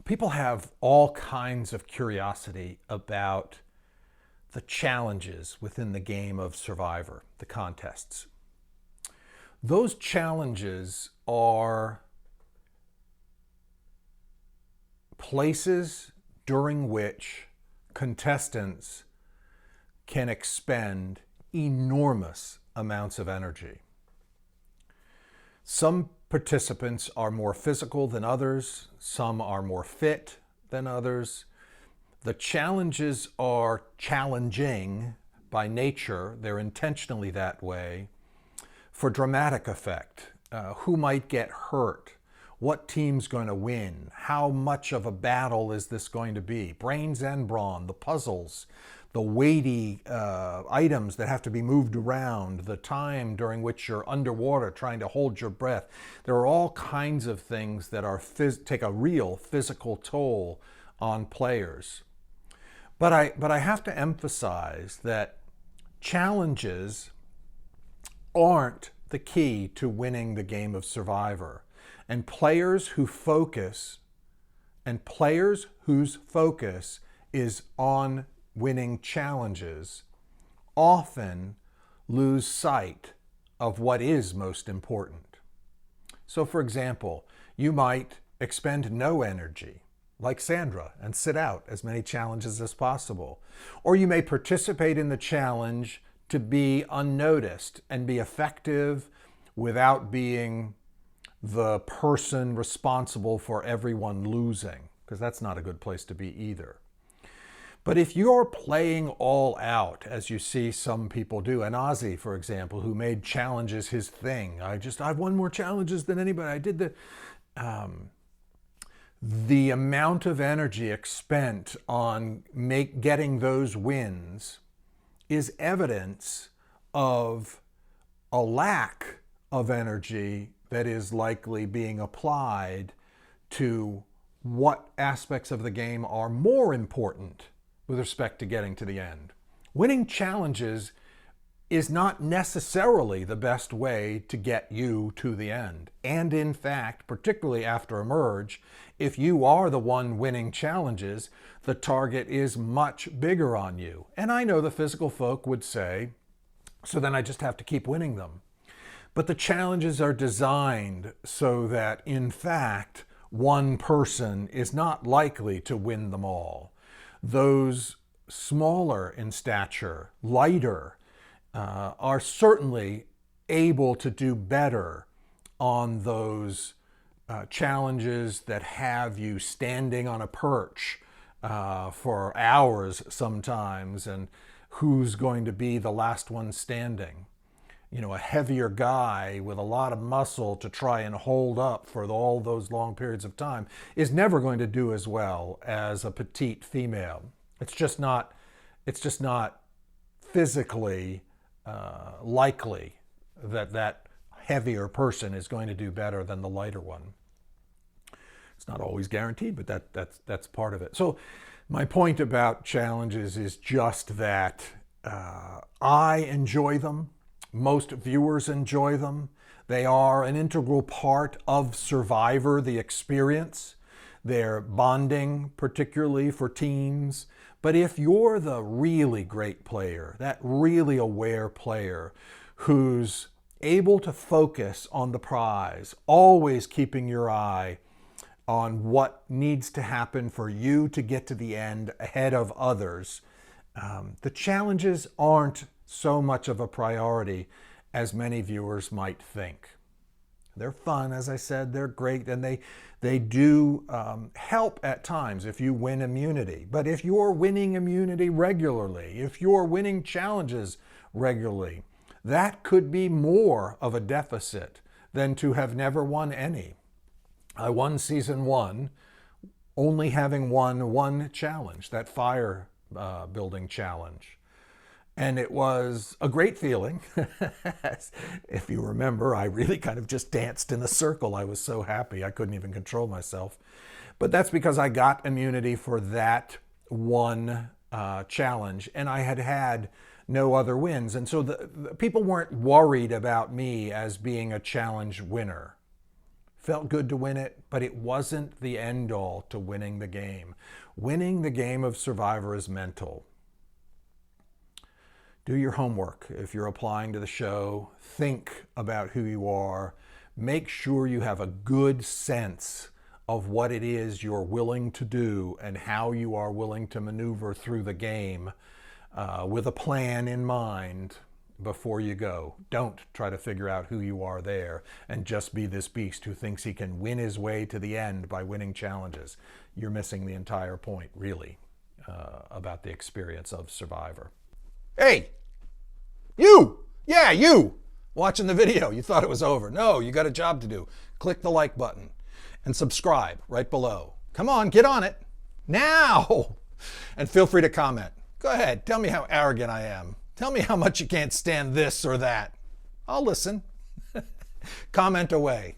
People have all kinds of curiosity about the challenges within the game of Survivor, the contests. Those challenges are places during which contestants can expend enormous amounts of energy. Some participants are more physical than others. Some are more fit than others. The challenges are challenging by nature. They're intentionally that way for dramatic effect. Who might get hurt? What team's going to win? How much of a battle is this going to be? Brains and brawn, the puzzles, the weighty items that have to be moved around, the time during which you're underwater trying to hold your breath. There are all kinds of things that take a real physical toll on players. But I have to emphasize that challenges aren't the key to winning the game of Survivor. And players whose focus is on winning challenges often lose sight of what is most important. So for example, you might expend no energy, like Sandra, and sit out as many challenges as possible. Or you may participate in the challenge to be unnoticed and be effective without being the person responsible for everyone losing, because that's not a good place to be either. But if you're playing all out, as you see some people do, and Ozzy, for example, who made challenges his thing, I've won more challenges than anybody. I did the amount of energy expended on getting those wins is evidence of a lack of energy that is likely being applied to what aspects of the game are more important with respect to getting to the end. Winning challenges is not necessarily the best way to get you to the end. And in fact, particularly after a merge, if you are the one winning challenges, the target is much bigger on you. And I know the physical folk would say, so then I just have to keep winning them. But the challenges are designed so that, in fact, one person is not likely to win them all. Those smaller in stature, lighter, are certainly able to do better on those challenges that have you standing on a perch for hours sometimes, and who's going to be the last one standing. You know, a heavier guy with a lot of muscle to try and hold up for all those long periods of time is never going to do as well as a petite female. It's just not physically likely that heavier person is going to do better than the lighter one. It's not always guaranteed, but that's part of it. So my point about challenges is just that I enjoy them. Most viewers enjoy them. They are an integral part of Survivor, the experience. They're bonding, particularly for teams. But if you're the really great player, that really aware player who's able to focus on the prize, always keeping your eye on what needs to happen for you to get to the end ahead of others, the challenges aren't so much of a priority as many viewers might think. They're fun, as I said, they're great, and they do help at times if you win immunity. But if you're winning immunity regularly, if you're winning challenges regularly, that could be more of a deficit than to have never won any. I won season 1 only having won one challenge, that fire building challenge. And it was a great feeling. If you remember, I really kind of just danced in a circle. I was so happy I couldn't even control myself. But that's because I got immunity for that one challenge, and I had no other wins. And so the people weren't worried about me as being a challenge winner. Felt good to win it, but it wasn't the end all to winning the game. Winning the game of Survivor is mental. Do your homework. If you're applying to the show, think about who you are. Make sure you have a good sense of what it is you're willing to do and how you are willing to maneuver through the game with a plan in mind before you go. Don't try to figure out who you are there and just be this beast who thinks he can win his way to the end by winning challenges. You're missing the entire point, really, about the experience of Survivor. Hey, you! Yeah, you! Watching the video, you thought it was over. No, you got a job to do. Click the like button and subscribe right below. Come on, get on it now! And feel free to comment. Go ahead, tell me how arrogant I am. Tell me how much you can't stand this or that. I'll listen. Comment away.